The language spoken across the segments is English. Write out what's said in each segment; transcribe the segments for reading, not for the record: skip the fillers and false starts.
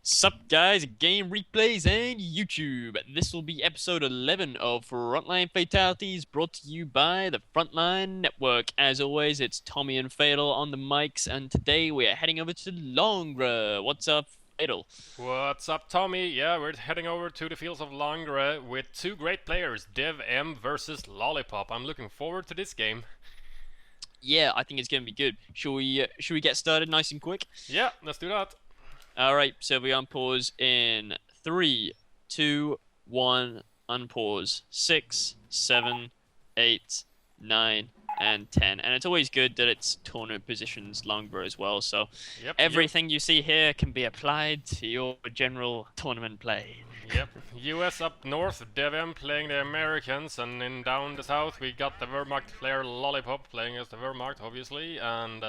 Sup guys, game replays and YouTube. This will be episode 11 of Frontline Fatalities brought to you by the Frontline Network. As always, it's Tommy and Fatal on the mics, and today we are heading over to Longre. What's up, Fatal? What's up, Tommy? Yeah, we're heading over to the fields of Langre with two great players, DevM versus Lollypop. I'm looking forward to this game. Yeah, I think it's going to be good. Should we get started nice and quick? Yeah, let's do that. All right, so we unpause in 3, 2, 1, unpause. 6, 7, 8, 9, and 10. And it's always good that it's tournament positions longer as well. So Yep, everything you see here can be applied to your general tournament play. Yep. US up north, DevM playing the Americans, and in down the south we got the Wehrmacht player Lollypop playing as the Wehrmacht, obviously, and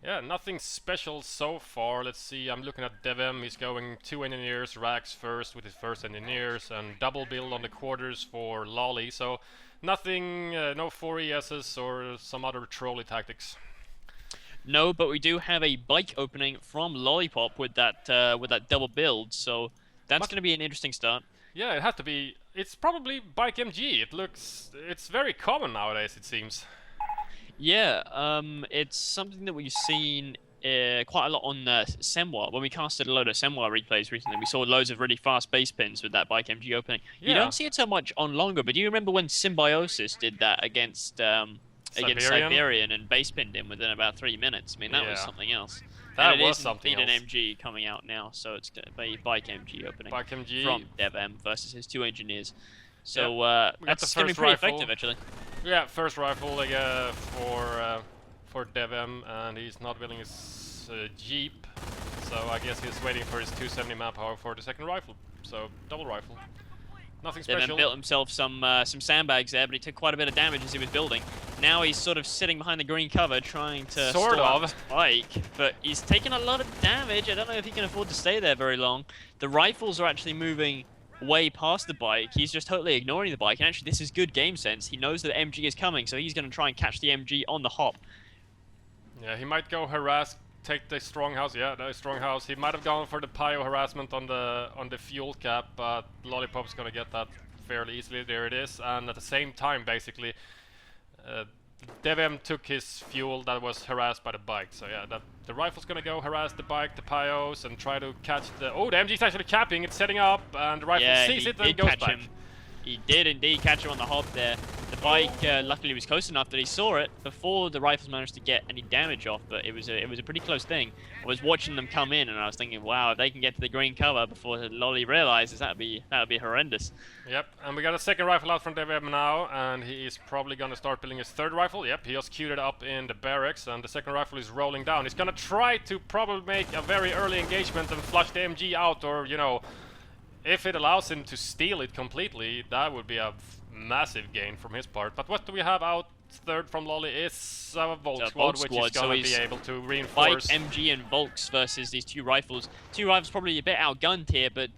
yeah, nothing special so far. Let's see, I'm looking at DevM. He's going 2 engineers, Rax first with his first engineers, and double build on the quarters for Lolly. So nothing, no 4 ESs or some other trolley tactics. No, but we do have a bike opening from Lollypop with that double build. So that's going to be an interesting start. Yeah, it had to be. It's probably bike MG. It's very common nowadays, it seems. Yeah, it's something that we've seen quite a lot on Semwa. When we casted a load of Semwa replays recently, we saw loads of really fast base pins with that bike MG opening. Yeah. You don't see it so much on Longer, but do you remember when Symbiosis did that against Siberian and base pinned him within about 3 minutes? I mean, that was something else. That and was something else. An MG coming out now, so it's going to be bike MG opening Bike MG from DevM versus his 2 engineers. So that's going to be pretty effective, actually. Yeah, first rifle for DevM, and he's not building his Jeep, so I guess he's waiting for his 270 manpower for the second rifle. So double rifle, nothing special. DevM built himself some sandbags there, but he took quite a bit of damage as he was building. Now he's sort of sitting behind the green cover, trying to sort of his bike, but he's taking a lot of damage. I don't know if he can afford to stay there very long. The rifles are actually moving way past the bike. He's just totally ignoring the bike, and actually this is good game sense. He knows that MG is coming, so he's going to try and catch the MG on the hop. Yeah, he might go harass, take the strong house. Yeah, the strong house. He might have gone for the Pio harassment on the fuel cap, but Lollypop's going to get that fairly easily. There it is, and at the same time, basically, DevM took his fuel that was harassed by the bike. So yeah, the rifle's gonna go harass the bike, the Pios, and try to catch the... Oh, the MG's actually capping, it's setting up, and the rifle sees it and goes back. He did indeed catch him on the hop there. The bike, luckily, was close enough that he saw it before the rifles managed to get any damage off, but it was a pretty close thing. I was watching them come in, and I was thinking, wow, if they can get to the green cover before Lolly realizes, that would be horrendous. Yep, and we got a second rifle out from DevM now, and he is probably gonna start building his third rifle. Yep, he just queued it up in the barracks, and the second rifle is rolling down. He's gonna try to probably make a very early engagement and flush the MG out, or, you know, if it allows him to steal it completely, that would be a massive gain from his part. But what do we have out third from Lolly is a Volk squad, which is going to be able to reinforce. Bike, MG, and Volks versus these 2 rifles. 2 rifles probably a bit outgunned here, but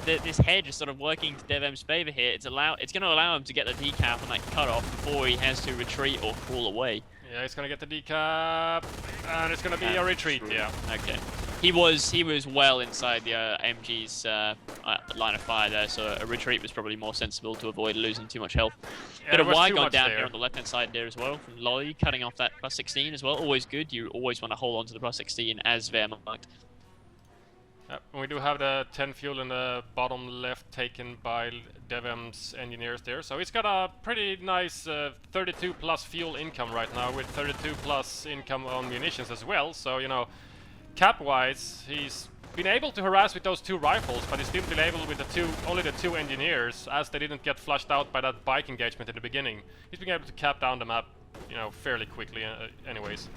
this hedge is sort of working to DevM's favor here. It's going to allow him to get the decap on that cutoff before he has to retreat or crawl away. Yeah, he's going to get the decap, and it's going to be a retreat, yeah. Okay. He was well inside the MG's line of fire there, so a retreat was probably more sensible to avoid losing too much health. Yeah, Bit of wire gone down there. here on the left-hand side there as well, from Lolly, cutting off that plus 16 as well. Always good. You always want to hold on to the plus 16 as Wehrmacht. We do have the 10 fuel in the bottom left taken by DevM's engineers there. So he's got a pretty nice 32 plus fuel income right now, with 32 plus income on munitions as well. So, you know, cap-wise, he's been able to harass with those 2 rifles, but he's still been able with only the 2 engineers, as they didn't get flushed out by that bike engagement in the beginning. He's been able to cap down the map, you know, fairly quickly anyways.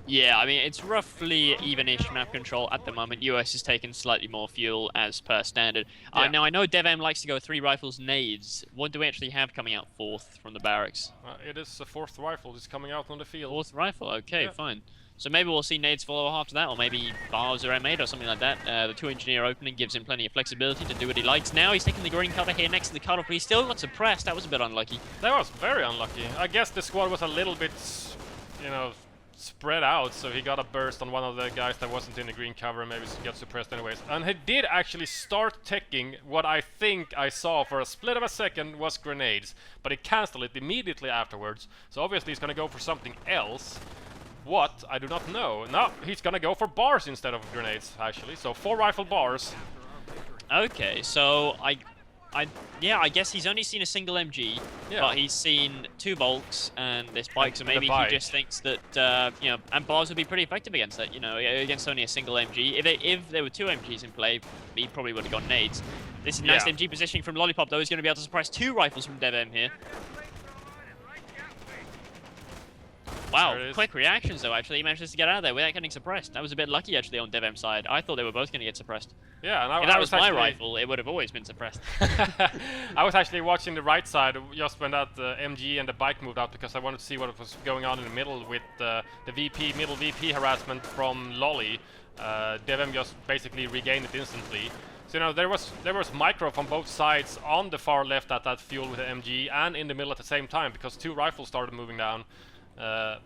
Yeah, I mean, it's roughly even-ish map control at the moment. US is taking slightly more fuel as per standard. Yeah. Now, I know DevM likes to go 3 rifles nades. What do we actually have coming out 4th from the barracks? It is the 4th rifle. It's coming out on the field. 4th rifle, okay, Yeah. fine. So maybe we'll see nades follow after that, or maybe bars are M8 or something like that. The 2 engineer opening gives him plenty of flexibility to do what he likes. Now he's taking the green cover here next to the cutoff, but he still got suppressed. That was a bit unlucky. That was very unlucky. I guess the squad was a little bit, you know, spread out, so he got a burst on one of the guys that wasn't in the green cover and maybe got suppressed anyways. And he did actually start teching what I think I saw for a split of a second was grenades, but he cancelled it immediately afterwards, so obviously he's gonna go for something else. What? I do not know. No, he's gonna go for bars instead of grenades, actually, so 4 rifle bars. Okay, so yeah, I guess he's only seen a single MG, but he's seen 2 Volks and this bike, so maybe he just thinks that, you know, and bars would be pretty effective against that, you know, against only a single MG. If there were 2 MGs in play, he probably would have gone nades. This is nice MG positioning from Lollypop, though. He's going to be able to suppress 2 rifles from DevM here. Wow, quick reactions though, actually. He manages to get out of there without getting suppressed. That was a bit lucky, actually, on DevM's side. I thought they were both going to get suppressed. Yeah, and if that was my rifle, it would have always been suppressed. I was actually watching the right side just when that MG and the bike moved out, because I wanted to see what was going on in the middle with the middle VP harassment from Lolly. DevM just basically regained it instantly. So, you know, there was micro from both sides on the far left at that fuel with the MG and in the middle at the same time, because 2 rifles started moving down.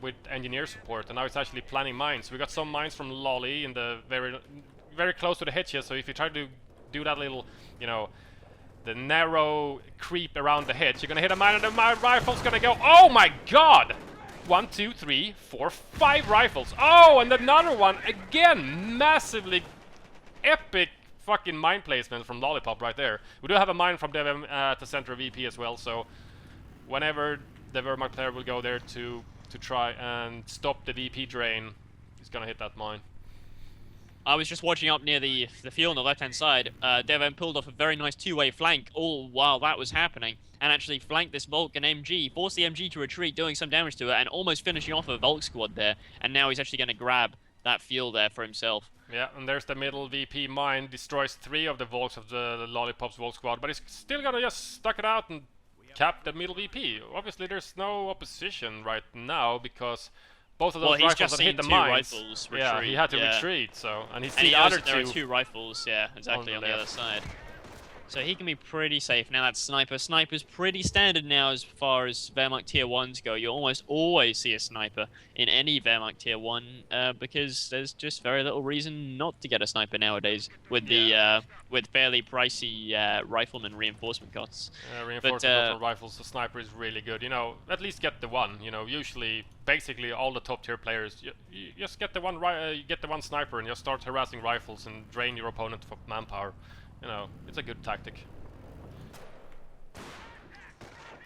With engineer support, and now it's actually planning mines. We got some mines from Lolly in the very close to the hedges, so if you try to do that little, you know, the narrow creep around the hedge, you're gonna hit a mine and the rifle's gonna go, oh my god! 1, 2, 3, 4, 5 rifles. Oh, and another one, again, massively epic fucking mine placement from Lollypop right there. We do have a mine from DevM at the center of VP as well, so whenever the Wehrmacht player will go there to try and stop the VP drain, he's gonna hit that mine. I was just watching up near the field on the left-hand side. DevM pulled off a very nice 2-way flank all while that was happening, and actually flanked this Volk and MG, forced the MG to retreat, doing some damage to it, and almost finishing off a Volk squad there. And now he's actually going to grab that field there for himself. Yeah, and there's the middle VP mine, destroys 3 of the Volks of the Lollipop's Volk squad, but he's still gonna just stuck it out and cap the middle VP. Obviously, there's no opposition right now because both of those rifles that hit the mines. Yeah, he had to retreat. So, and he's the other 2. There are 2 rifles, yeah, exactly on the other side. So he can be pretty safe. Now that sniper. Sniper's pretty standard now as far as Wehrmacht Tier 1s go. You almost always see a sniper in any Wehrmacht Tier 1 because there's just very little reason not to get a sniper nowadays with the with fairly pricey rifleman reinforcement costs. Reinforcement for rifles, the sniper is really good. You know, at least get the one. You know, usually, basically all the top tier players, you just get the one sniper and just start harassing rifles and drain your opponent for manpower. You know, it's a good tactic.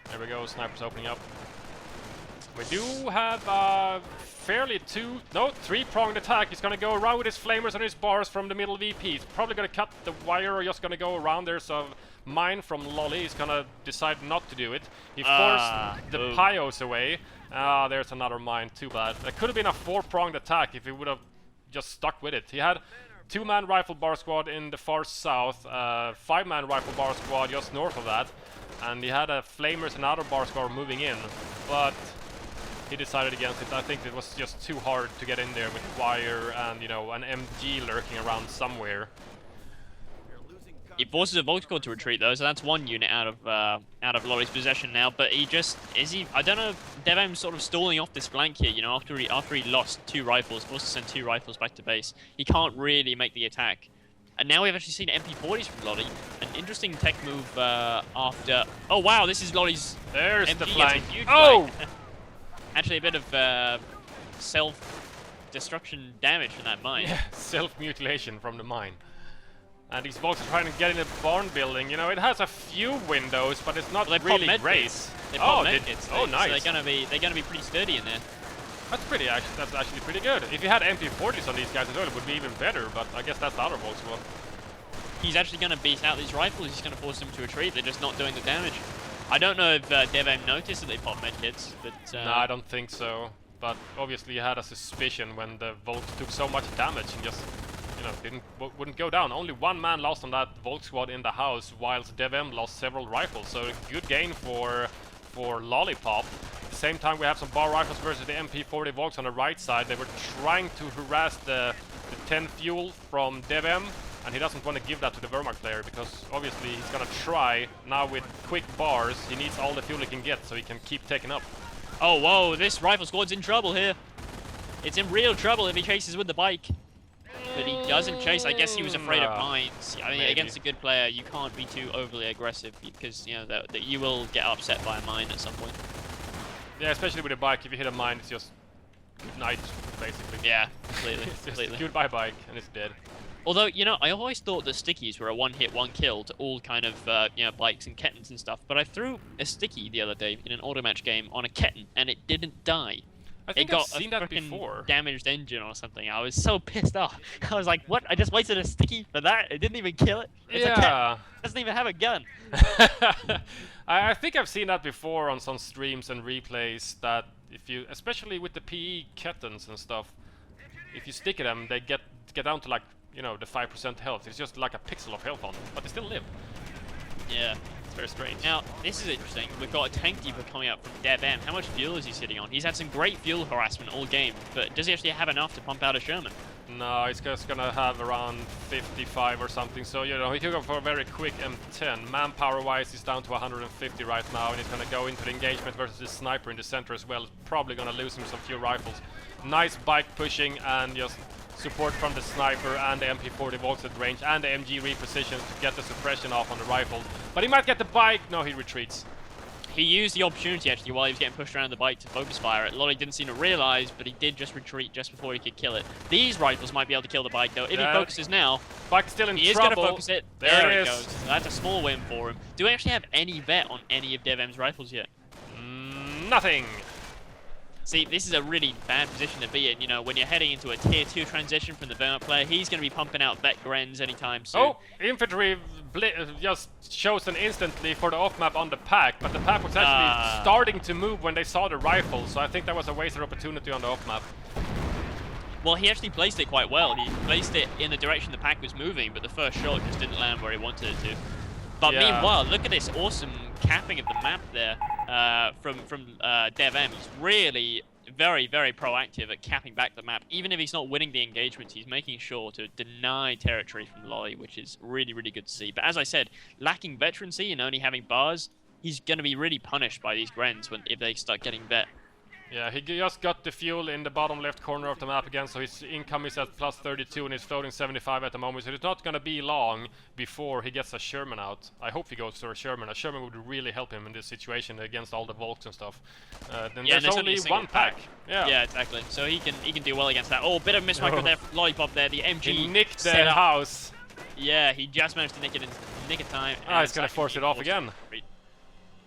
There we go, snipers opening up. We do have a fairly 3-pronged attack. He's gonna go around with his flamers and his bars from the middle VP. He's probably gonna cut the wire or just gonna go around. There's a mine from Lolly. He's gonna decide not to do it. He forced the Pyos away. There's another mine, too bad. That could have been a 4-pronged attack if he would have just stuck with it. He had 2-man rifle bar squad in the far south, 5-man rifle bar squad just north of that, and he had a flamers and other bar squad moving in, but he decided against it. I think it was just too hard to get in there with wire and, you know, an MG lurking around somewhere. He forces a Volk squad to retreat though, so that's 1 unit out of Lolly's possession now. But he just I don't know. DevM's sort of stalling off this flank here. You know, after he lost 2 rifles, forced to send 2 rifles back to base. He can't really make the attack. And now we've actually seen MP40s from Lolly. An interesting tech move after. Oh wow, this is Lolly's. There's MG the flank. Oh! Actually, a bit of self-destruction damage from that mine. Yeah, self-mutilation from the mine. And these Volks are trying to get in a barn building. You know, it has a few windows, but it's not really great. They pop medkits. Oh, nice. So they're gonna be pretty sturdy in there. That's actually pretty good. If you had MP40s on these guys as well, it would be even better. But I guess that's the other Volks one. He's actually gonna beat out these rifles. He's gonna force them to retreat. They're just not doing the damage. I don't know if DevM noticed that they pop medkits, but no, I don't think so. But obviously, you had a suspicion when the Volks took so much damage and just, you know, wouldn't go down. Only 1 man lost on that Volk squad in the house, whilst DevM lost several rifles. So good gain for Lollypop. At the same time, we have some bar rifles versus the MP40 Volks on the right side. They were trying to harass the 10 fuel from DevM, and he doesn't want to give that to the Wehrmacht player because obviously he's gonna try now with quick bars. He needs all the fuel he can get so he can keep taking up. Oh whoa! This rifle squad's in trouble here. It's in real trouble if he chases with the bike. But he doesn't chase. I guess he was afraid of mines. I mean, against a good player, you can't be too overly aggressive because, you know, that you will get upset by a mine at some point. Yeah, especially with a bike. If you hit a mine, it's just good night, basically. Yeah, completely. It's just completely. goodbye bike, and it's dead. Although, you know, I always thought that stickies were a one-hit, one-kill to all kind of, you know, bikes and kettons and stuff. But I threw a sticky the other day in an auto match game on a ketton, and it didn't die. I think It got I've seen a that frickin' before. damaged engine or something. I was so pissed off. I was like, what? I just wasted a sticky for that? It didn't even kill it? It's a ketton. It doesn't even have a gun. I think I've seen that before on some streams and replays, that if you, especially with the PE kettons and stuff, if you stick at them, they get down to like, you know, the 5% health. It's just like a pixel of health on them, but they still live. Yeah. It's very strange. Now, this is interesting. We've got a tank depot coming up from DevM. How much fuel is he sitting on? He's had some great fuel harassment all game, but does he actually have enough to pump out a Sherman? No, he's just gonna have around 55 or something, so, you know, he could go for a very quick M10. Manpower-wise, he's down to 150 right now, and he's gonna go into the engagement versus the sniper in the center as well. Probably gonna lose him some few rifles. Nice bike pushing and just support from the sniper and the MP40 Volks at range and the MG reposition to get the suppression off on the rifles. But he might get the bike. No, he retreats. He used the opportunity actually while he was getting pushed around the bike to focus fire it. Lolly didn't seem to realize, but he did just retreat just before he could kill it. These rifles might be able to kill the bike though. If he focuses now, bike's still in he trouble. is going to focus it. There it it goes. is. So that's a small win for him. Do we actually have any vet on any of DevM's rifles yet? Nothing. See, this is a really bad position to be in, you know, when you're heading into a tier 2 transition from the Vermont player. He's going to be pumping out vet Grens anytime soon. Oh, infantry just chosen instantly for the off-map on the pack, but the pack was actually starting to move when they saw the rifle, so I think that was a wasted opportunity on the off-map. Well, he actually placed it quite well. He placed it in the direction the pack was moving, but the first shot just didn't land where he wanted it to. But meanwhile, look at this awesome capping of the map there from DevM. He's really very, very proactive at capping back the map. Even if he's not winning the engagements, he's making sure to deny territory from Lolly, which is really, really good to see. But as I said, lacking veterancy and only having bars, he's going to be really punished by these Grens if they start getting vet. Yeah, he just got the fuel in the bottom left corner of the map again, so his income is at plus 32 and he's floating 75 at the moment, so it's not going to be long before he gets a Sherman out. I hope he goes for a Sherman. A Sherman would really help him in this situation against all the Volks and stuff. Then yeah, there's only one pack. Yeah, exactly. So he can do well against that. Oh, bit of mismicro there, Lollypop there. The MG he nicked the house. Yeah, he just managed to nick it in nick of time. Ah, he's going to force it off again.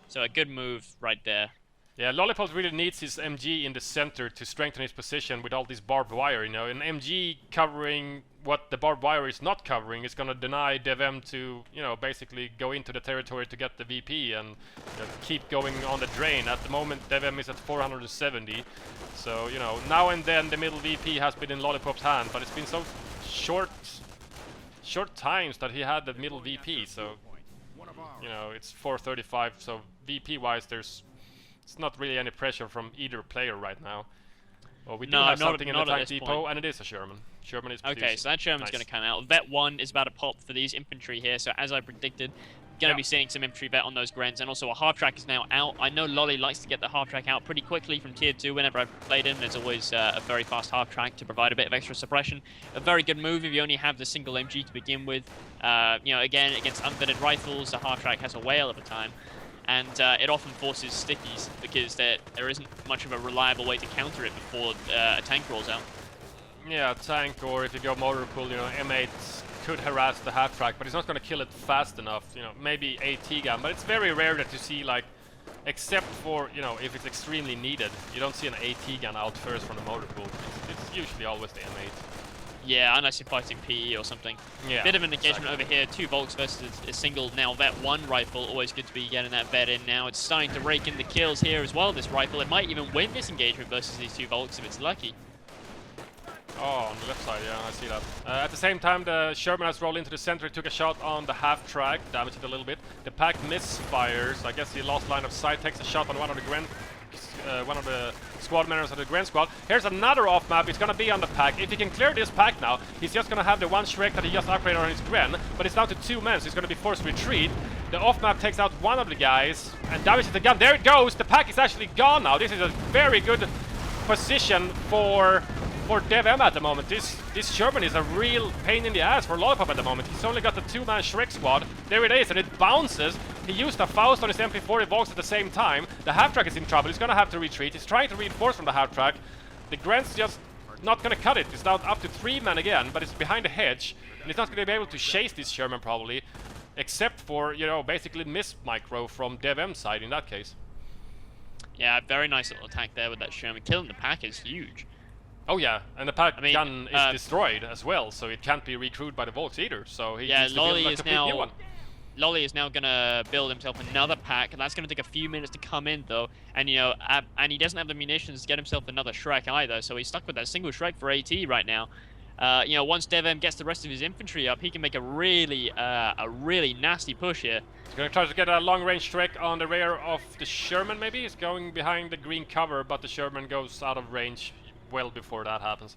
So a good move right there. Yeah, Lollypop really needs his MG in the center to strengthen his position with all this barbed wire, you know. An MG covering what the barbed wire is not covering is going to deny DevM to, you know, basically go into the territory to get the VP and keep going on the drain. At the moment, DevM is at 470. So, you know, now and then the middle VP has been in Lollypop's hand, but it's been so short times that he had the middle VP. So, you know, it's 435. So VP-wise, it's not really any pressure from either player right now. Well, we do have something in the tank depot, and it is a Sherman. Sherman is producing. Okay, so that Sherman's going to come out. Vet 1 is about to pop for these infantry here, so as I predicted, going to be seeing some infantry vet on those Grens, and also a half-track is now out. I know Lolly likes to get the half-track out pretty quickly from tier 2 whenever I've played him. There's always a very fast half-track to provide a bit of extra suppression. A very good move if you only have the single MG to begin with. You know, again, against unvetted rifles, the half-track has a whale of a time. And it often forces stickies because there isn't much of a reliable way to counter it before a tank rolls out. Yeah, tank, or if you go motor pool, you know, M8 could harass the half track, but it's not going to kill it fast enough. You know, maybe AT gun, but it's very rare that you see, like, except for, you know, if it's extremely needed, you don't see an AT gun out first from the motor pool. It's usually always the M8. Yeah, unless you're fighting PE or something. Yeah, bit of an engagement over here. 2 Volks versus a single now vet 1 rifle. Always good to be getting that vet in now. It's starting to rake in the kills here as well, this rifle. It might even win this engagement versus these 2 Volks if it's lucky. Oh, on the left side, yeah, I see that. At the same time, the Sherman has rolled into the center. He took a shot on the half track, damaged it a little bit. The pack misfires. I guess he lost line of sight, takes a shot on one of the squad members of the Gren squad. Here's another off map. It's gonna be on the pack. If he can clear this pack now, he's just gonna have the one Shrek that he just upgraded on his Gren, but it's down to 2 men, so he's gonna be forced to retreat. The off map takes out one of the guys and damages the gun. There it goes. The pack is actually gone now. This is a very good position for for DevM at the moment. This Sherman is a real pain in the ass for Lollypop at the moment. He's only got the 2-man Shrek squad. There it is, and it bounces. He used a Faust on his MP40 Vox at the same time. The half-track is in trouble. He's gonna have to retreat. He's trying to reinforce from the half-track. The Grant's just not gonna cut it. It's down up to 3 men again, but it's behind the hedge. And he's not gonna be able to chase this Sherman probably. Except for, you know, basically miss micro from DevM's side in that case. Yeah, very nice little attack there with that Sherman. Killing the pack is huge. Oh yeah, and the pack gun is destroyed as well, so it can't be recruited by the Volks either. So he needs to build a complete new one. Lolly is now gonna build himself another pack, and that's gonna take a few minutes to come in though. And you know, and he doesn't have the munitions to get himself another Shrek either, so he's stuck with that single Shrek for AT right now. You know, once DevM gets the rest of his infantry up, he can make a really nasty push here. He's gonna try to get a long-range Shrek on the rear of the Sherman. Maybe he's going behind the green cover, but the Sherman goes out of range well before that happens.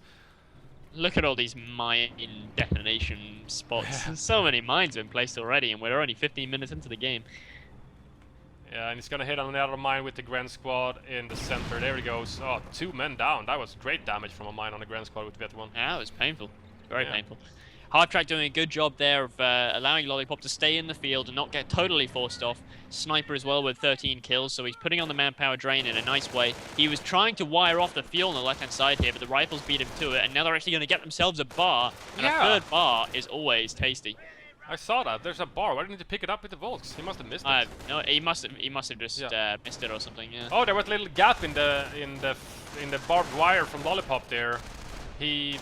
Look at all these mine detonation spots. So many mines have been placed already, and we're only 15 minutes into the game. Yeah, and he's gonna hit on the other mine with the Grand Squad in the center. There he goes. Oh, 2 men down. That was great damage from a mine on the Grand Squad with Vet 1. Yeah, it was painful. Very painful. Half-track doing a good job there of allowing Lollypop to stay in the field and not get totally forced off. Sniper as well with 13 kills, so he's putting on the manpower drain in a nice way. He was trying to wire off the fuel on the left-hand side here, but the rifles beat him to it, and now they're actually going to get themselves a bar, and a third bar is always tasty. I saw that. There's a bar. Why didn't he pick it up with the Volks? He must have missed it. No, he must have just missed it or something. Yeah. Oh, there was a little gap in the barbed wire from Lollypop there. He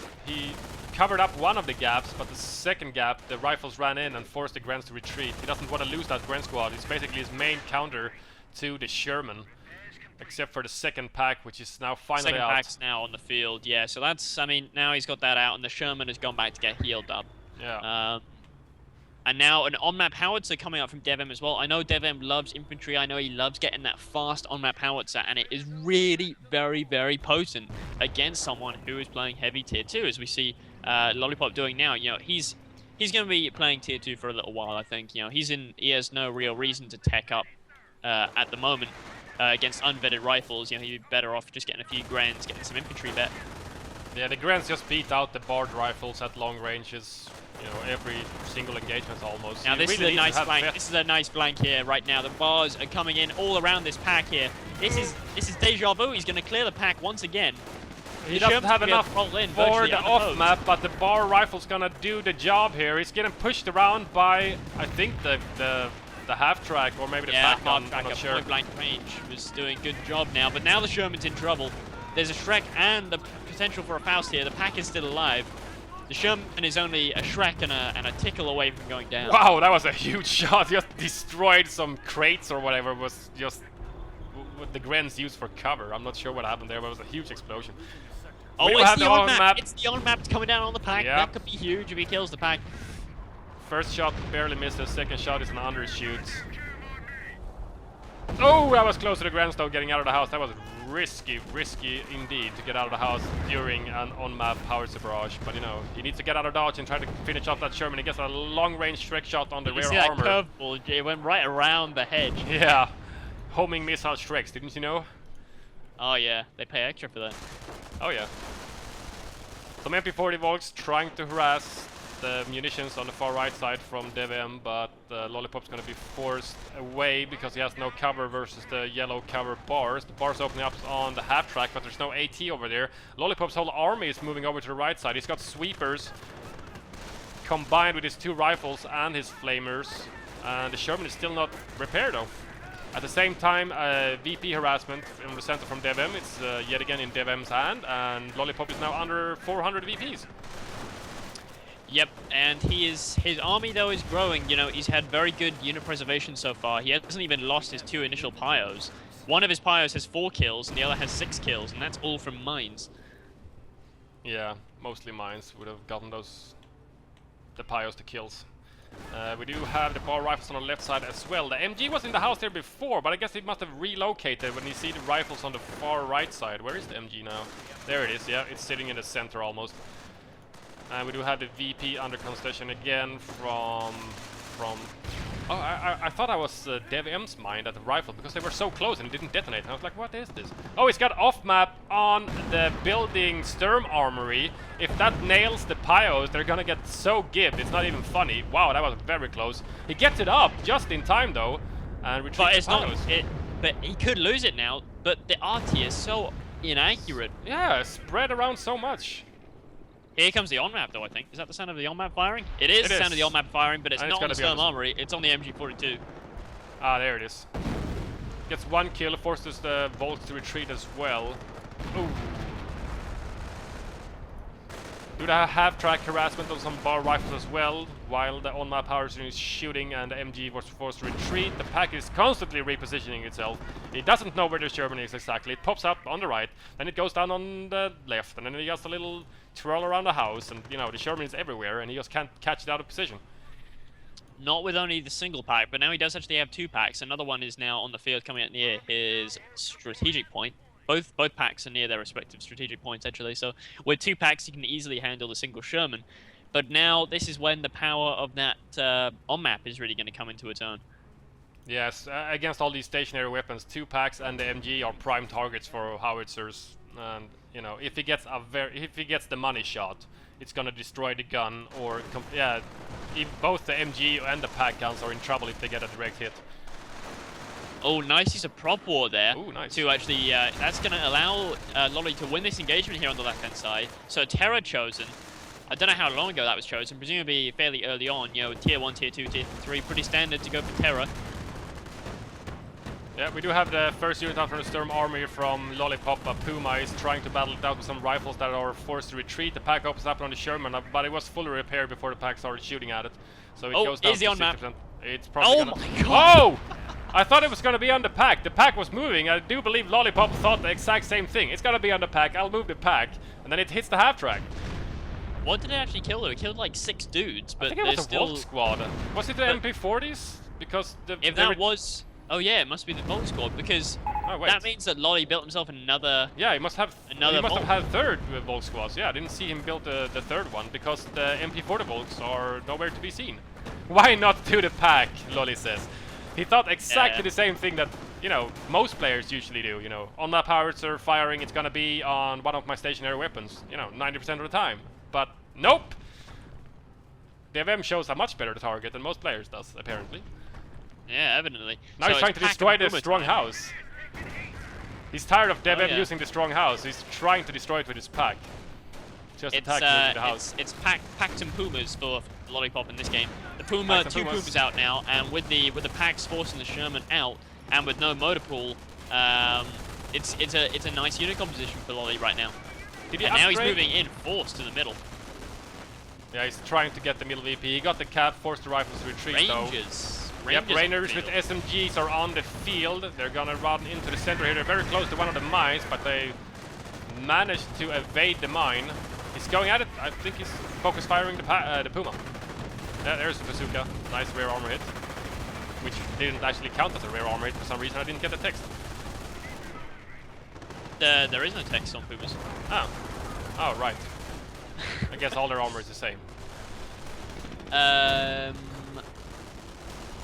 covered up one of the gaps, but the second gap, the rifles ran in and forced the Grants to retreat. He doesn't want to lose that Grand Squad. It's basically his main counter to the Sherman, except for the second pack, which is now finally out. Second pack's now on the field, yeah. So that's, I mean, now he's got that out, and the Sherman has gone back to get healed up. Yeah. And now an on-map howitzer coming up from DevM as well. I know DevM loves infantry. I know he loves getting that fast on-map howitzer, and it is really very, very potent against someone who is playing heavy tier 2, as we see Lollypop doing now. You know, he's going to be playing tier 2 for a little while, I think. You know, he has no real reason to tech up at the moment against unvetted rifles. You know, he'd be better off just getting a few grands, getting some infantry vet. Yeah, the Grants just beat out the barred rifles at long ranges. You know, every single engagement almost. Now this is a nice flank. This is a nice flank here right now. The bars are coming in all around this pack here. This is deja vu. He's going to clear the pack once again. He doesn't have enough for the off map, but the bar rifle's going to do the job here. He's getting pushed around by, I think, the half track or maybe the back gun. I'm not sure. Point blank range was doing a good job now, but now the Sherman's in trouble. There's a Shrek and the potential for a Faust here. The pack is still alive. The Sherman is only a Shrek and a tickle away from going down. Wow, that was a huge shot. Just destroyed some crates or whatever. Was just what the Grens used for cover. I'm not sure what happened there, but it was a huge explosion. Oh, it's the on-map. It's the on-map coming down on the pack. Yeah. That could be huge if he kills the pack. First shot barely missed. The second shot is an undershoot. Oh, that was close to the Grens though, getting out of the house. That was risky indeed to get out of the house during an on-map howitzer barrage. But you know, he needs to get out of dodge and try to finish off that Sherman. He gets a long-range Shrek shot on the rear armor. That curveball, it went right around the hedge. Yeah, homing missile Shreks, didn't you know? Oh yeah, they pay extra for that. Oh yeah. Some MP40 Volks trying to harass the munitions on the far right side from DevM, but Lollypop's going to be forced away because he has no cover versus the yellow cover bars. The bars opening up on the half track, but there's no AT over there. Lollypop's whole army is moving over to the right side. He's got sweepers combined with his 2 rifles and his flamers, and the Sherman is still not repaired though. At the same time, VP harassment in the center from DevM. It's yet again in DevM's hand, and Lollypop is now under 400 VPs. Yep, and his army though is growing. You know, he's had very good unit preservation so far. He hasn't even lost his 2 initial pyos. One of his pyos has 4 kills, and the other has 6 kills, and that's all from mines. Yeah, mostly mines would have gotten the pyos to kills. We do have the bar rifles on the left side as well. The MG was in the house there before, but I guess he must have relocated when you see the rifles on the far right side. Where is the MG now? There it is, yeah, it's sitting in the center almost. And we do have the VP under construction again from Oh, I thought I was DevM's mine at the rifle because they were so close and it didn't detonate. And I was like, what is this? Oh, it's got off-map on the building Sturm Armory. If that nails the Pyos, they're gonna get so gibbed. It's not even funny. Wow, that was very close. He gets it up just in time though, and retreats But it's the not. Pyos. But he could lose it now. But the RT is so inaccurate. Yeah, spread around so much. Here comes the on-map, though, I think. Is that the sound of the on-map firing? It is the sound of the on-map firing, but it's not on the Sturm Armory. It's on the MG42. Ah, there it is. Gets one kill, forces the Volks to retreat as well. Ooh. Do the half-track harassment on some bar rifles as well, while the on-map power unit is shooting and the MG was forced to retreat. The pack is constantly repositioning itself. It doesn't know where the Sherman is exactly. It pops up on the right, then it goes down on the left, and then it does a little twirl around the house, and you know, the Sherman is everywhere, and he just can't catch it out of position. Not with only the single pack, but now he does actually have two packs. Another one is now on the field coming out near his strategic point. Both packs are near their respective strategic points, actually. So with two packs, he can easily handle the single Sherman. But now this is when the power of that on-map is really going to come into its own. Yes, against all these stationary weapons, two packs and the MG are prime targets for howitzers. And you know, if he gets the money shot, it's gonna destroy the gun. Or if both the MG and the pack guns are in trouble if they get a direct hit. Oh, nice use of prop war there. Ooh, nice. To actually, that's going to allow Lolly to win this engagement here on the left-hand side. So Terra chosen. I don't know how long ago that was chosen, presumably fairly early on. You know, tier 1, tier 2, tier 3, pretty standard to go for Terra. Yeah, we do have the first unit out from the Sturm Army from Lollypop. Puma is trying to battle it out with some rifles that are forced to retreat. The pack opens up on the Sherman, but it was fully repaired before the pack started shooting at it. So it goes down to 60%. It's probably my god! Oh! I thought it was going to be on the pack. The pack was moving. I do believe Lollypop thought the exact same thing. It's going to be on the pack. I'll move the pack. And then it hits the half-track. What did it actually kill though? It killed like 6 dudes, but I think it was a Volk squad. Was it the MP40s? Because if that was... Oh yeah, it must be the Volk squad, because that means that Lolly built himself another... Yeah, he must have another have had third Volk squads. Yeah, I didn't see him build the third one, because the MP40 Volks are nowhere to be seen. Why not do the pack, Lolly says. He thought exactly the same thing that, you know, most players usually do, you know. On map howitzer firing, it's gonna be on one of my stationary weapons, you know, 90% of the time. But nope! DevM shows a much better target than most players does, apparently. Yeah, evidently. Now he's trying to destroy the strong house. He's tired of DevM using the strong house. He's trying to destroy it with his pack. Just attacking the house. It's packs and Pumas for Lollypop in this game. The Puma, two Pumas out now, and with the packs forcing the Sherman out, and with no motor pool, it's a nice unit composition for Lolly right now. And now he's moving in force to the middle. Yeah, he's trying to get the middle VP. He got the cap, forced the rifles to retreat though. Yep, Rainers with SMGs are on the field. They're gonna run into the center here. They're very close to one of the mines, but they managed to evade the mine. He's going at it. I think he's focus firing the Puma. Yeah, there's the bazooka. Nice rear armor hit. Which didn't actually count as a rear armor hit for some reason. I didn't get the text. There is no text on Pumas. Oh. Oh, right. I guess all their armor is the same.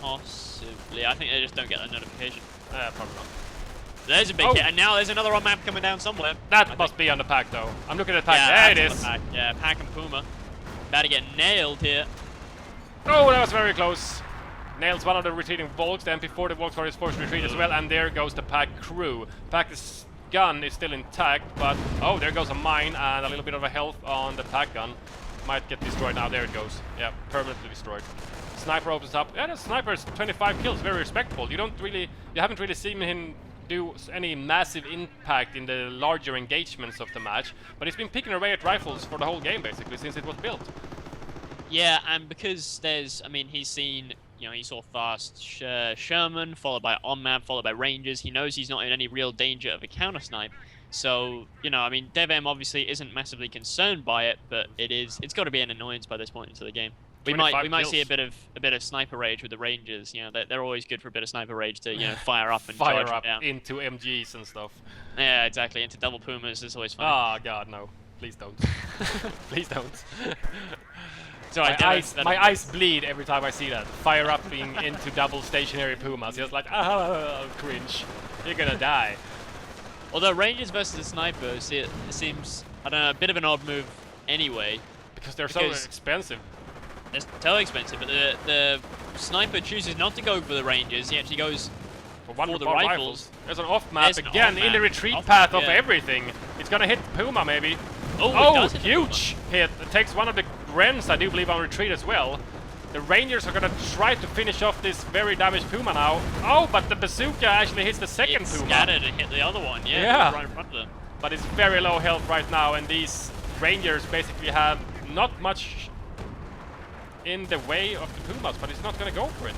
Possibly. I think they just don't get that notification. Probably not. There's a big hit, and now there's another on map coming down somewhere. That must be on the pack, though. I'm looking at the pack. There it is. Yeah, pack and Puma. About to get nailed here. Oh, that was very close. Nails one of the retreating Volks. The MP40 Volks are his forced retreat as well, and there goes the pack crew. Pack's gun is still intact, but oh, there goes a mine and a little bit of a health on the pack gun. Might get destroyed now. There it goes. Yeah, permanently destroyed. Sniper opens up. Yeah, the sniper's 25 kills, very respectable. You haven't really seen him do any massive impact in the larger engagements of the match, but he's been picking away at rifles for the whole game basically since it was built. Yeah, and because he's seen, he saw fast Sherman, followed by on-map, followed by Rangers. He knows he's not in any real danger of a counter-snipe. So, DevM obviously isn't massively concerned by it, but it's got to be an annoyance by this point into the game. We might see a bit of sniper rage with the Rangers. They're always good for a bit of sniper rage to fire up and charge down into MGs and stuff. Yeah, exactly. Into double Pumas is always fun. Ah, God, no! Please don't. Please don't. So my eyes bleed every time I see that. Fire upping into double stationary Pumas. Just like, cringe. You're gonna die. Although Rangers versus the snipers, it seems, I don't know, a bit of an odd move anyway. Because so expensive. It's totally expensive, but the sniper chooses not to go for the Rangers. He actually goes for the rifles. There's an off map again in the retreat path of everything. It's gonna hit Puma maybe. Oh, huge hit. It takes one of the Grens, I do believe, on retreat as well. The Rangers are gonna try to finish off this very damaged Puma now. Oh, but the bazooka actually hits the second Puma. Scattered and hit the other one, yeah. Right in front of them. But it's very low health right now, and these Rangers basically have not much in the way of the Pumas, but he's not gonna go for it.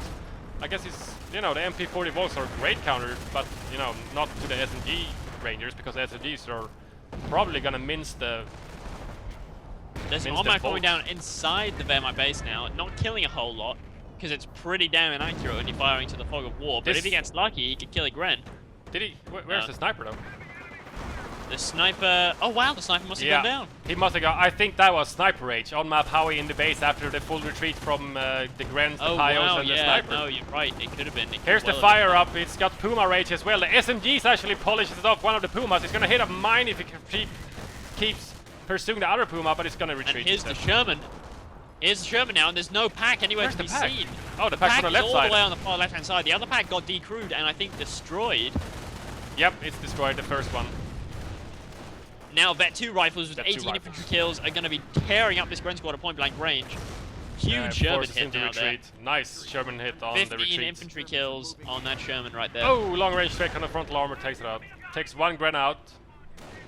I guess it's, the MP40 Volks are great counter, but, not to the SMG Rangers, because the SMGs are probably gonna mince the... There's an on-map going down inside the Wehrmacht base now, not killing a whole lot, because it's pretty damn inaccurate when you're firing to the fog of war, but if he gets lucky, he could kill a Gren. Did he? Where's the sniper though? The sniper... Oh wow, the sniper must have gone down. He must have gone... I think that was Sniper Rage, on-map Howie in the base after the full retreat from the Grens, the Pyos, and the Sniper. No, you're right, it could have been. Here's the fire up, it's got Puma Rage as well. The SMGs actually polishes it off one of the Pumas. It's gonna hit a mine if he keeps pursuing the other Puma, but it's gonna retreat. And here's the Sherman. Here's the Sherman now, and there's no pack anywhere to be seen. Oh, the pack's on the left side. All the way on the far left-hand side. The other pack got decrewed and I think destroyed. Yep, it's destroyed, the first one. Now Vet 2 rifles with 18 infantry kills are going to be tearing up this Gren squad at point-blank range. Huge Sherman hit now there. Nice Sherman hit on the retreat. 15 infantry kills on that Sherman right there. Oh, long-range strike on the frontal armor, takes it out. Takes one Gren out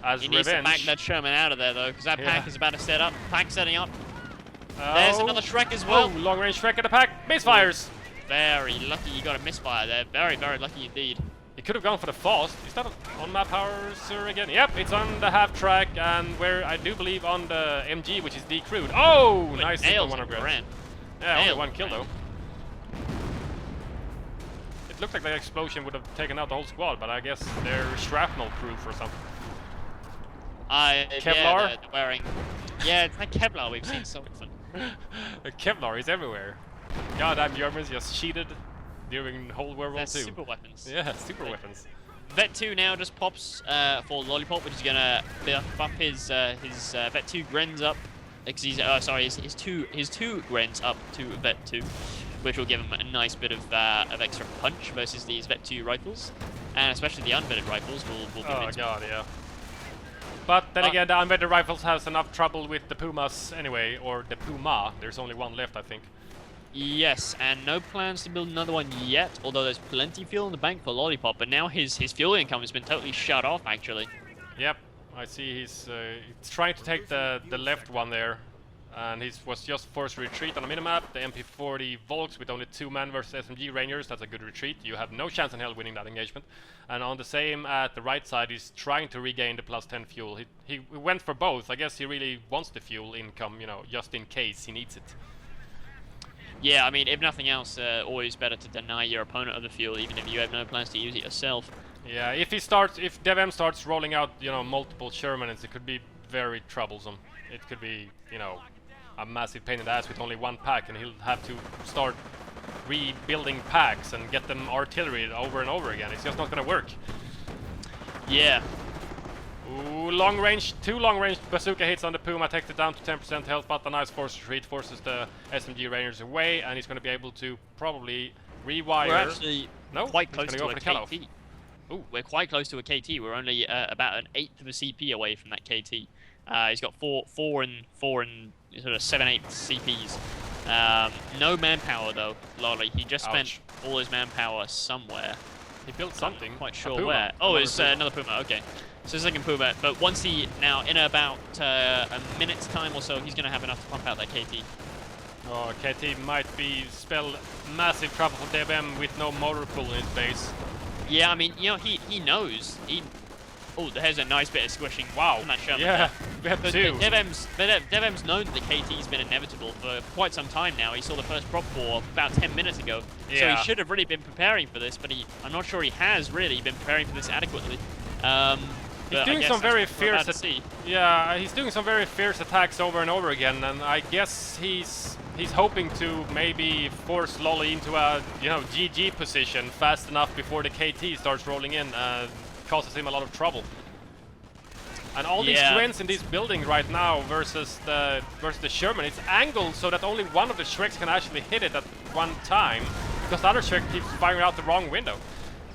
as he revenge. He needs to back that Sherman out of there though, because that pack is about to set up. Pack setting up. There's another Shrek as well. Oh, long-range Shrek at the pack. Misfires. Very lucky you got a misfire there. Very, very lucky indeed. He could have gone for the fast. Is that on-map Howitzer again? Yep, it's on the half-track, and where I do believe on the MG, which is decrewed. Oh, nice hit on one of Grens. Yeah, only one kill though. It looked like the explosion would have taken out the whole squad, but I guess they're shrapnel proof or something. Kevlar? Yeah, they're wearing... Yeah, it's like Kevlar we've seen so often. Kevlar is everywhere. Goddamn Germans just cheated during the whole World War II. Super weapons. Yeah, super weapons. Vet 2 now just pops for Lollypop, which is gonna buff his Vet 2 Grens up. He's, his two Grens up to Vet 2, which will give him a nice bit of extra punch versus these Vet 2 rifles, and especially the unvetted rifles will give him. Oh god, yeah. But then again, the unvetted rifles has enough trouble with the Pumas anyway, or the Puma. There's only one left, I think. Yes, and no plans to build another one yet, although there's plenty of fuel in the bank for Lollypop, but now his fuel income has been totally shut off, actually. Yep, I see he's trying to take the left one there, and he was just forced to retreat on a minimap. The MP40 Volks with only 2 men versus SMG Rangers, that's a good retreat. You have no chance in hell winning that engagement. And on the same at the right side, he's trying to regain the plus 10 fuel. He went for both. I guess he really wants the fuel income, just in case he needs it. Yeah, I mean, if nothing else, always better to deny your opponent of the fuel, even if you have no plans to use it yourself. Yeah, if DevM starts rolling out, multiple Shermans, it could be very troublesome. It could be, a massive pain in the ass with only one pack, and he'll have to start rebuilding packs and get them artillery over and over again. It's just not gonna work. Yeah. Ooh, two long-range bazooka hits on the Puma, takes it down to 10% health, but a nice force retreat forces the SMG Rangers away, and he's going to be able to probably rewire... We're actually quite close to a KT. Ooh. We're quite close to a KT. We're only about an eighth of a CP away from that KT. He's got four and sort of 7/8 CPs. No manpower though, Lolly. He just spent all his manpower somewhere. He built something. I'm not quite sure where. Oh, it's another Puma. Okay. So second Puma, but once he, now in about a minute's time or so, he's going to have enough to pump out that KT. Oh, KT might spell massive trouble for DevM with no motor pool in his base. Yeah, I mean, he knows. Oh, there's a nice bit of squishing. Wow. On that Sherman. Yeah, we have two. DevM's known that the KT's been inevitable for quite some time now. He saw the first prop war about 10 minutes ago. Yeah. So he should have really been preparing for this, but I'm not sure he has really been preparing for this adequately. He's But I doing guess some that's very what we're about fierce. to see. Yeah, he's doing some very fierce attacks over and over again, and I guess he's hoping to maybe force Lolly into a GG position fast enough before the KT starts rolling in and causes him a lot of trouble. And all these Gwens in this building right now versus the Sherman, it's angled so that only one of the Shreks can actually hit it at one time, because the other Shrek keeps firing out the wrong window.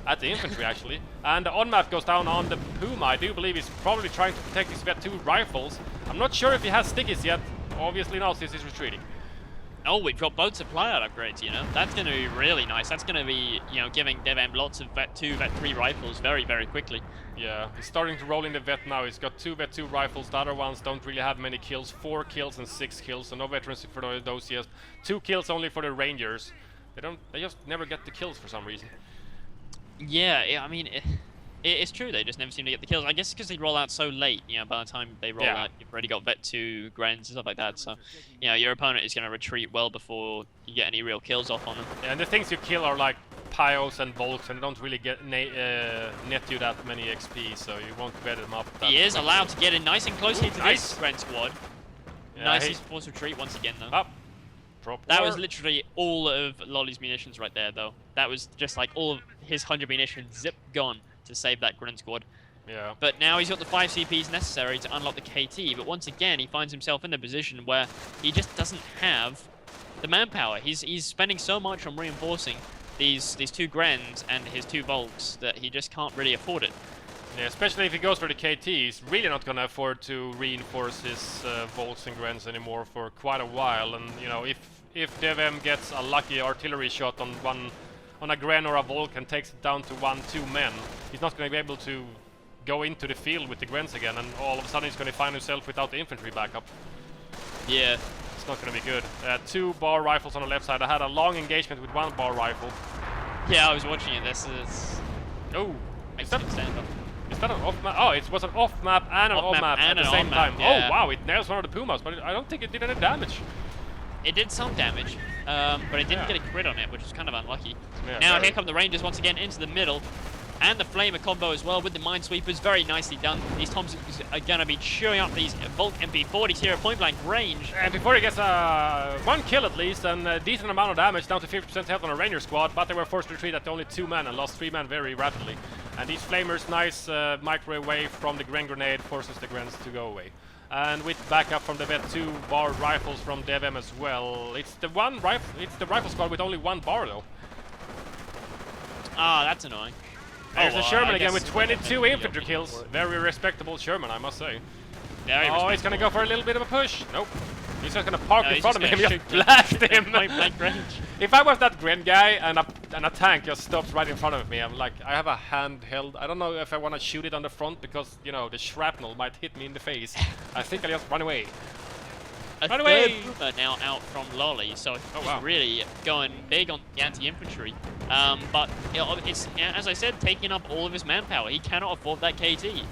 At the infantry, actually. And the on-map goes down on the Puma. I do believe he's probably trying to protect his Vet 2 rifles. I'm not sure if he has stickies yet. Obviously not, since he's retreating. Oh, we've got both supply out upgrades, you know. That's going to be really nice. That's going to be, giving DevM lots of Vet 2, Vet 3 rifles very, very quickly. Yeah, he's starting to roll in the Vet now. He's got 2 Vet 2 rifles. The other ones don't really have many kills. 4 kills and 6 kills, so no veterans for those yet. 2 kills only for the Rangers. They just never get the kills for some reason. Yeah, I mean, it's true. They just never seem to get the kills. I guess because they roll out so late. By the time they roll out, you've already got Vet 2, Grens, and stuff like that. So, your opponent is going to retreat well before you get any real kills off on them. Yeah, and the things you kill are like Pyos and Volks, and they don't really get net you that many XP, so you won't bet them up. He is allowed to get in nice and closely to this Gren squad. Yeah, nicely forced retreat once again, though. Up. That was literally all of Lolly's munitions right there, though. That was just like all of his 100 munitions, zip, gone to save that Gren squad. Yeah. But now he's got the 5 CPs necessary to unlock the KT, but once again, he finds himself in a position where he just doesn't have the manpower. He's spending so much on reinforcing these 2 Grens and his 2 Volks that he just can't really afford it. Yeah, especially if he goes for the KT, he's really not gonna afford to reinforce his Volks and Grens anymore for quite a while. And if DevM gets a lucky artillery shot on a Gren or a Volk and takes it down to 1-2 men, he's not gonna be able to go into the field with the Grens again, and all of a sudden he's gonna find himself without the infantry backup. Yeah. It's not gonna be good. 2 bar rifles on the left side. I had a long engagement with 1 bar rifle. Yeah, I was watching it. This is... Oh! Makes it stand up. Is that an off-map? Oh, it was an off-map and an on-map at the same time. Yeah. Oh, wow, it nails one of the Pumas, but I don't think it did any damage. It did some damage, but it didn't get a crit on it, which is kind of unlucky. Yeah, now here come the Rangers once again into the middle, and the Flamer combo as well with the Minesweepers. Very nicely done. These Thompsons are going to be chewing up these Volk MP40s here at point-blank range. And before he gets 1 kill at least, and a decent amount of damage, down to 50% health on a Ranger squad, but they were forced to retreat at only 2 men and lost 3 men very rapidly. And these Flamers, nice microwave wave from the Gren grenade, forces the Grens to go away. And with backup from the Vet 2 bar rifles from DevM as well. It's the rifle squad with only 1 bar though. Ah, that's annoying. There's a Sherman again with 22 infantry kills. Very respectable Sherman, I must say. Oh, he's gonna go for a little bit of a push. Nope. He's just gonna park in front of him and just blast him. If I was that Gren guy and a tank just stops right in front of me, I'm like, I have a handheld. I don't know if I want to shoot it on the front because, the shrapnel might hit me in the face. I think I'll just run away. Run away! Puma now out from Lolly, so he's really going big on the anti-infantry. But it's, as I said, taking up all of his manpower. He cannot afford that KT.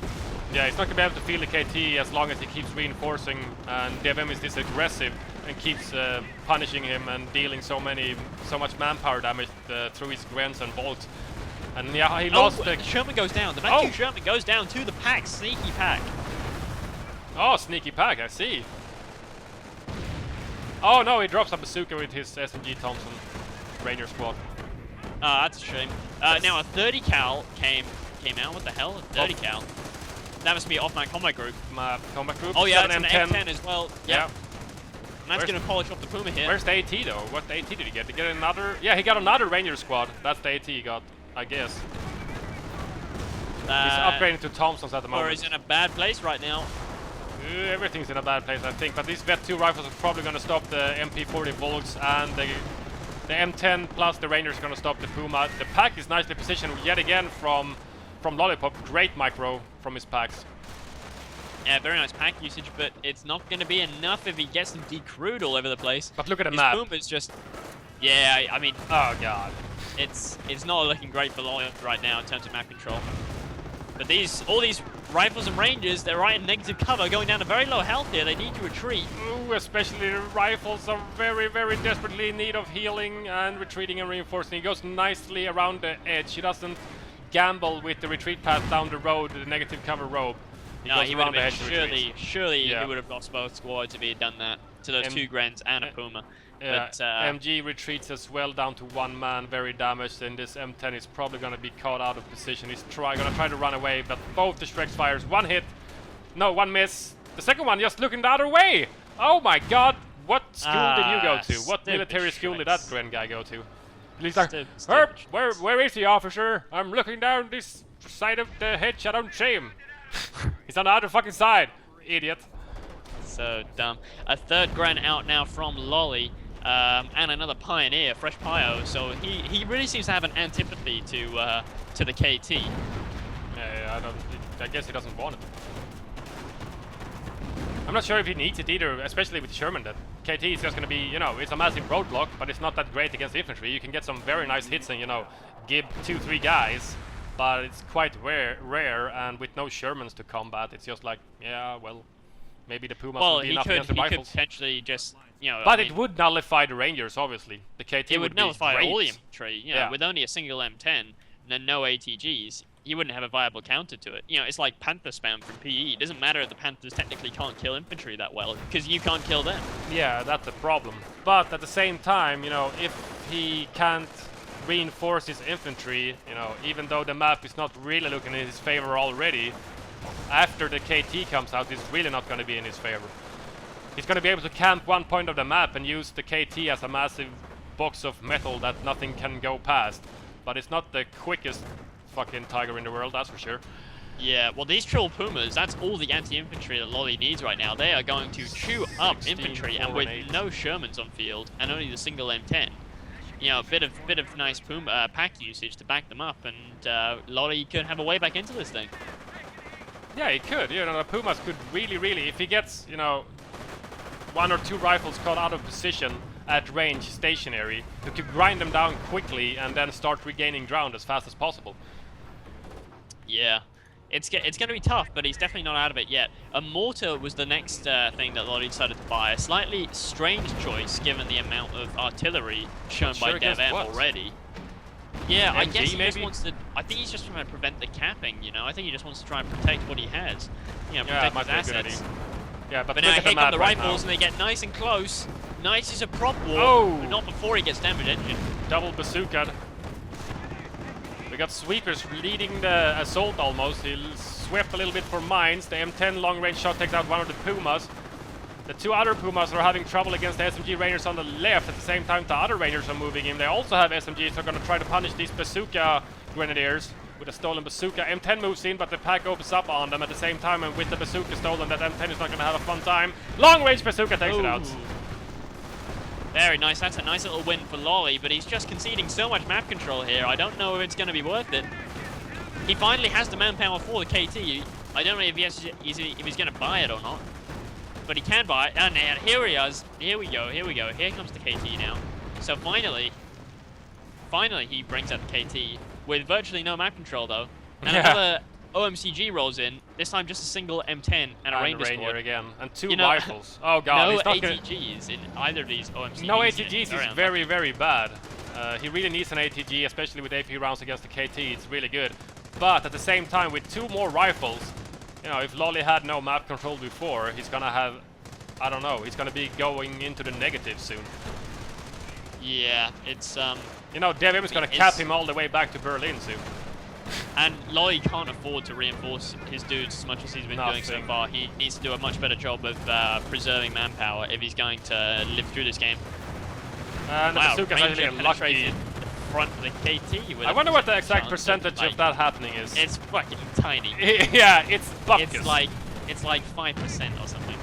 Yeah, he's not going to be able to feel the KT as long as he keeps reinforcing, and DevM is this aggressive and keeps punishing him and dealing so much manpower damage through his Grens and Volks. And yeah, he lost the... Sherman goes down. The back 2 Sherman goes down to the pack. Sneaky pack. Oh, sneaky pack, I see. Oh no, he drops a bazooka with his SMG Thompson Ranger squad. Ah, that's a shame. Now a 30 cal came out. What the hell? A 30 cal. That must be off-map combat group. Combat group? Oh yeah, that's an M10 as well. Yeah. And that's going to polish off the Puma here. Where's the AT though? What AT did he get? Did he get another? Yeah, he got another Ranger squad. That's the AT he got, I guess. He's upgrading to Thompsons at the moment. Or he's in a bad place right now. Everything's in a bad place, I think. But these Vet 2 rifles are probably going to stop the MP40 Volks, and the M10 plus the Ranger is going to stop the Puma. The pack is nicely positioned yet again from Lollypop. Great micro from his packs. Yeah, very nice pack usage, but it's not going to be enough if he gets them decrewed all over the place. But look at the map. Puma's just... Yeah, I mean... Oh, God. It's not looking great for Lolly right now in terms of map control. But all these rifles and Rangers, they're right in negative cover, going down to very low health here. They need to retreat. Ooh, especially the rifles are very, very desperately in need of healing and retreating and reinforcing. He goes nicely around the edge. He doesn't gamble with the retreat path down the road, the negative cover rope. No, he would have been surely Yeah. he would have lost both squads if he had done that to those two Grens and a Puma. Yeah, But MG retreats as well down to one man, very damaged, and this M10 is probably going to be caught out of position. He's going to try to run away, but both the Shreks fires. One hit, no, one miss. The second one just looking the other way. Oh my god, what school did you go to? What military school did that Gren guy go to? He's like, Herb, where is the officer? I'm looking down this side of the hedge, I don't see him. He's on the other fucking side, idiot. So dumb. A third Gren out now from Lolly. And another Pioneer, Fresh Pio, so he really seems to have an antipathy to the KT. Yeah, I guess he doesn't want it. I'm not sure if he needs it either, especially with Sherman. That KT is just gonna be, you know, it's a massive roadblock, but it's not that great against infantry. You can get some very nice hits and, you know, give 2-3 guys, but it's quite rare, and with no Shermans to combat, it's just like, yeah, well, maybe the Pumas will be enough against the rifles. He could potentially just, you know... But it would nullify the Rangers, obviously. The KT it would nullify great. all the infantry, you know, with only a single M10 and then no ATGs. You wouldn't have a viable counter to it. You know, it's like Panther spam from PE. It doesn't matter if the Panthers technically can't kill infantry that well, because you can't kill them. Yeah, that's a problem. But at the same time, you know, if he can't reinforce his infantry, you know, even though the map is not really looking in his favor already, after the KT comes out, it's really not going to be in his favor. He's going to be able to camp one point of the map and use the KT as a massive box of metal that nothing can go past. But it's not the quickest fucking tiger in the world, that's for sure. Yeah, well, these Trill Pumas, that's all the anti-infantry that Lolly needs right now. They are going to chew up infantry, and with no Shermans on field and only the single M10, you know, a bit of nice Puma pack usage to back them up, and Lolly could have a way back into this thing. Yeah, he could. You know, the Pumas could really, if he gets, you know, 1 or 2 rifles caught out of position at range, stationary, you could grind them down quickly and then start regaining ground as fast as possible. Yeah, it's going to be tough, but he's definitely not out of it yet. A mortar was the next thing that Lolly decided to buy. A slightly strange choice given the amount of artillery shown by DevM already. Yeah, I guess he just wants to. I think he's just trying to prevent the capping. You know, I think he just wants to try and protect what he has. You know, protect his assets. Yeah, but now here come the rifles, and they get nice and close. Nice is a prop war, but not before he gets damage engine. Double bazooka. We got sweepers leading the assault almost. He swept a little bit for mines. The M10 long range shot takes out one of the Pumas. The 2 other Pumas are having trouble against the SMG Rangers on the left. At the same time, the other Rangers are moving in. They also have SMGs, so they're going to try to punish these bazooka grenadiers with a stolen bazooka. M10 moves in, but the pack opens up on them at the same time, and with the bazooka stolen, that M10 is not going to have a fun time. Long range bazooka takes it out. Very nice. That's a nice little win for Lolly, but he's just conceding so much map control here. I don't know if it's going to be worth it. He finally has the manpower for the KT. I don't know if he's going to buy it or not, but he can buy it. And here he is. Here we go. Here we go. Here comes the KT now. So finally he brings out the KT with virtually no map control though. And another OMCG rolls in. This time just a single M10 and a Ranger squad again, and 2 rifles. Oh god, no ATGs in either of these OMCGs. No ATGs is very bad. He really needs an ATG, especially with AP rounds against the KT. It's really good. But at the same time, with 2 more rifles, you know, if Lolly had no map control before, he's gonna have, I don't know, he's gonna be going into the negative soon. Yeah, it's you know, DevM is gonna cap him all the way back to Berlin soon. And Lolly can't afford to reinforce his dudes as much as he's been doing so far. He needs to do a much better job of preserving manpower if he's going to live through this game. And wow, the bazooka's actually lucky. The front of the KT. I wonder what the exact percentage of that happening is. It's fucking tiny. Yeah, it's buckus. It's like 5% or something.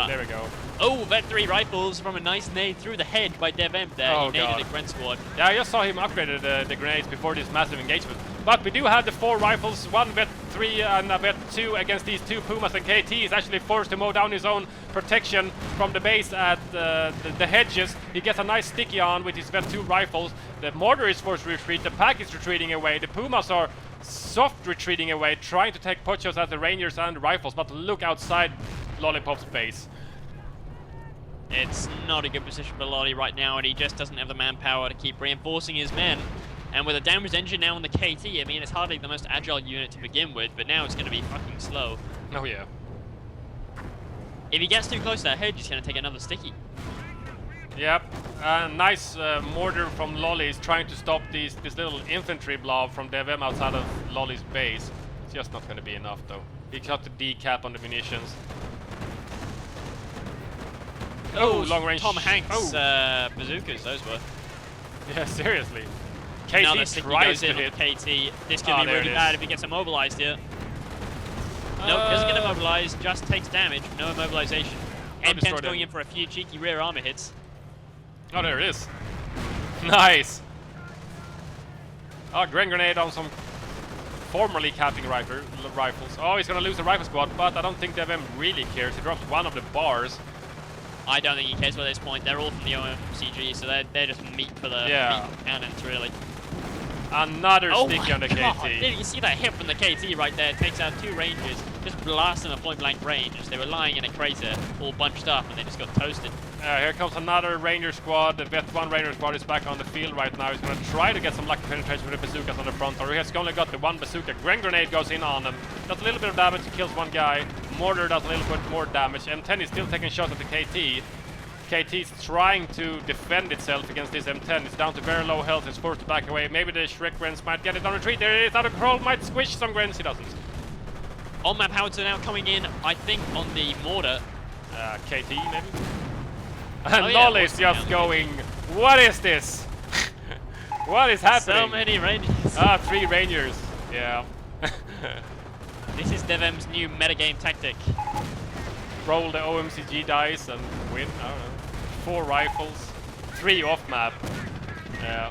There we go. Oh, Vet 3 rifles from a nice nade through the head by DevM there. He naded the Gren squad. Yeah, I just saw him upgraded the grenades before this massive engagement. But we do have the 4 rifles, 1 Vet 3 and a Vet 2 against these 2 Pumas, and KT is actually forced to mow down his own protection from the base at the hedges. He gets a nice sticky on with his Vet 2 rifles. The mortar is forced to retreat, the pack is retreating away, the Pumas are soft retreating away, trying to take pot shots at the Rangers and the rifles, but look outside Lollypop's base. It's not a good position for Lolly right now, and he just doesn't have the manpower to keep reinforcing his men. And with a damaged engine now on the KT, I mean, it's hardly the most agile unit to begin with, but now it's going to be fucking slow. Oh yeah. If he gets too close to that hedge, he's going to take another sticky. Yep. Nice mortar from Lolly's trying to stop this little infantry blob from DevM outside of Lolly's base. It's just not going to be enough though. He got to decap on the munitions. Oh, long range. Tom Hanks bazookas, those were. Yeah, seriously. Another KT sticky tries goes in to on hit. the KT. This could be really bad if he gets immobilized here. Nope, doesn't get immobilized, just takes damage, no immobilization. M10's going in for a few cheeky rear armor hits. Oh, there it is. Nice. Oh, Gren grenade on some formerly capping rifles. Oh, he's gonna lose the rifle squad, but I don't think DevM really cares. He drops one of the bars. I don't think he cares by this point. They're all from the OMCG, so they're just meat for the meat cannons, really. Another sticky on the KT. Did you see that hit from the KT right there? It takes out two rangers, just blast them at point blank range. They were lying in a crater, all bunched up, and they just got toasted. Here comes another ranger squad. The Vet 1 ranger squad is back on the field right now. He's going to try to get some lucky penetration with the bazookas on the front. Or he has only got the one bazooka. Gren grenade goes in on him. Does a little bit of damage, kills one guy. Mortar does a little bit more damage. M10 is still taking shots at the KT. KT is trying to defend itself against this M10. It's down to very low health. It's forced to back away. Maybe the Shrek Grens might get it on retreat. There it is. Out of control. Might squish some Grens. He doesn't. On-map howitzer now coming in, I think, on the mortar. KT maybe? And Lolly's just going, what is this? What is happening? So many rangers. 3 rangers. Yeah. This is DevM's new metagame tactic. Roll the OMCG dice and win. I don't know. 4 rifles, 3 off map. Yeah.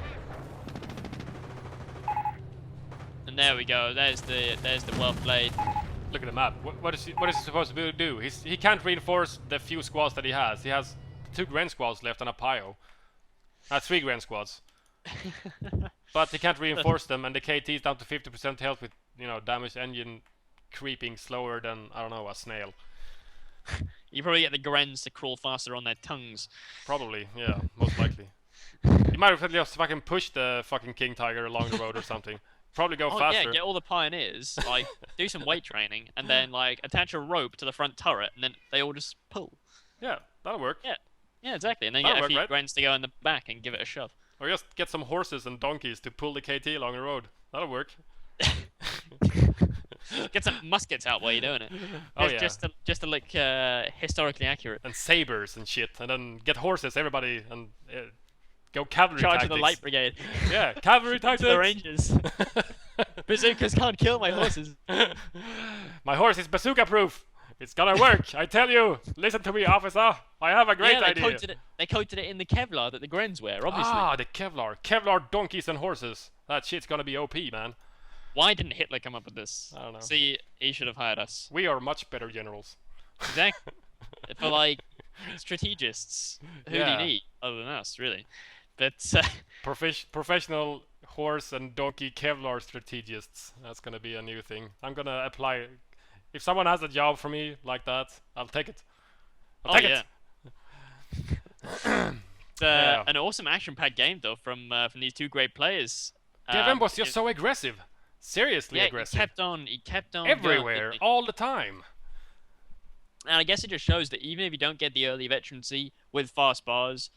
And there we go. There's the well played. Look at the map. What is he supposed to do? He can't reinforce the few squads that he has. He has 2 Gren squads left and a Pio. 3 Gren squads. But he can't reinforce them, and the KT is down to 50% health with, you know, damaged engine creeping slower than, I don't know, a snail. You probably get the Grens to crawl faster on their tongues. Probably, yeah, most likely. You might have just fucking push the fucking King Tiger along the road or something. Probably go faster. Yeah, get all the pioneers, like, do some weight training, and then, like, attach a rope to the front turret, and then they all just pull. Yeah, that'll work. Yeah, exactly. And then get a few Grens to go in the back and give it a shove. Or just get some horses and donkeys to pull the KT along the road. That'll work. Get some muskets out while you're doing it. Just to look historically accurate. And sabers and shit, and then get horses, everybody, and go cavalry Charge tactics. of the light brigade. Yeah, cavalry tactics. The rangers. Bazookas can't kill my horses. My horse is bazooka proof. It's gonna work, I tell you. Listen to me, officer. I have a great idea. They coated it in the Kevlar that the Grens wear, obviously. Ah, the Kevlar. Kevlar donkeys and horses. That shit's gonna be OP, man. Why didn't Hitler come up with this? I don't know. See, he should have hired us. We are much better generals. Exactly. For, like, strategists. Who do you need other than us, really? But professional horse and donkey Kevlar strategists. That's gonna be a new thing. I'm gonna apply. If someone has a job for me like that, I'll take it. I'll take it. An awesome action-packed game, though, from these 2 great players. DevM was just so aggressive. Seriously aggressive. He kept on everywhere, all the time. And I guess it just shows that even if you don't get the early veterancy with fast bars,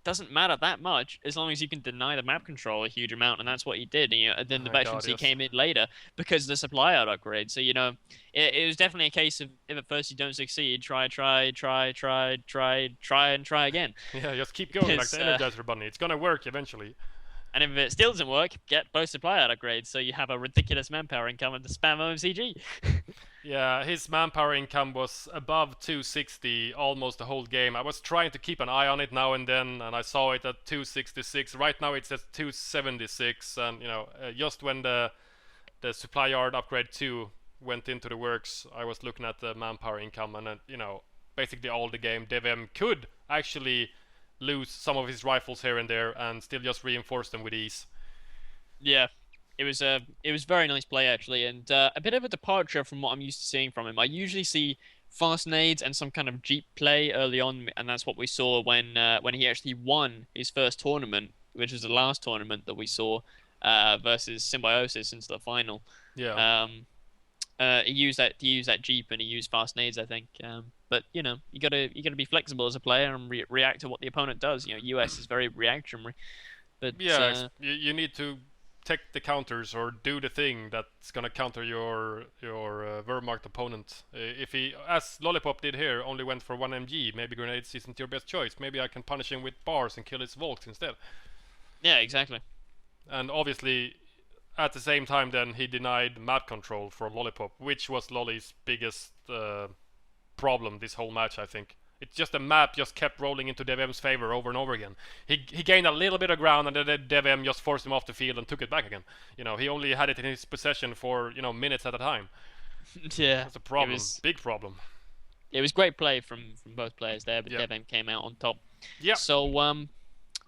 doesn't matter that much as long as you can deny the map control a huge amount, and that's what he did. And then the veterancy came in later because of the supply out upgrade. So, you know, it was definitely a case of if at first you don't succeed, try, and try again. Yeah, just keep going like the Energizer Bunny. It's gonna work eventually. And if it still doesn't work, get both supply out upgrades so you have a ridiculous manpower income and the spam OMCG. Yeah, his manpower income was above 260 almost the whole game. I was trying to keep an eye on it now and then, and I saw it at 266. Right now it says 276, and you know, just when the supply yard upgrade 2 went into the works, I was looking at the manpower income, and you know, basically all the game DevM could actually lose some of his rifles here and there and still just reinforce them with ease. Yeah. It was very nice play, actually, and a bit of a departure from what I'm used to seeing from him. I usually see fast nades and some kind of Jeep play early on, and that's what we saw when he actually won his first tournament, which was the last tournament that we saw versus Symbiosis into the final. Yeah. He used that Jeep and he used fast nades, I think. But you know, you gotta be flexible as a player and react to what the opponent does. You know, US is very reactionary, but Yeah, you need to take the counters or do the thing that's gonna counter your Wehrmacht opponent. If he, as Lollypop did here, only went for 1 mg, maybe grenades isn't your best choice. Maybe I can punish him with bars and kill his Volks instead. yeah, exactly. And obviously, at the same time, then he denied map control for Lollypop, which was Lolly's biggest problem this whole match, I think. It's just the map just kept rolling into DevM's favor over and over again. He gained a little bit of ground, and then DevM just forced him off the field and took it back again. You know, he only had it in his possession for minutes at a time. Yeah, That's a problem, big problem. It was great play from both players there, but Yep. DevM came out on top. Yeah. So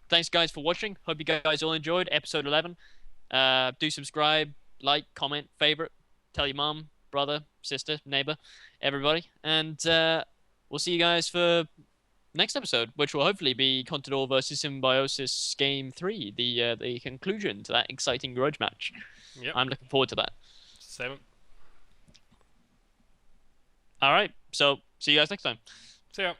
thanks guys for watching. Hope you guys all enjoyed episode 11. Do subscribe, like, comment, favorite, tell your mom, brother, sister, neighbor, everybody, and we'll see you guys for next episode, which will hopefully be Contador versus Symbiosis Game 3, the conclusion to that exciting grudge match. Yep. I'm looking forward to that. 7. All right, so see you guys next time. See ya.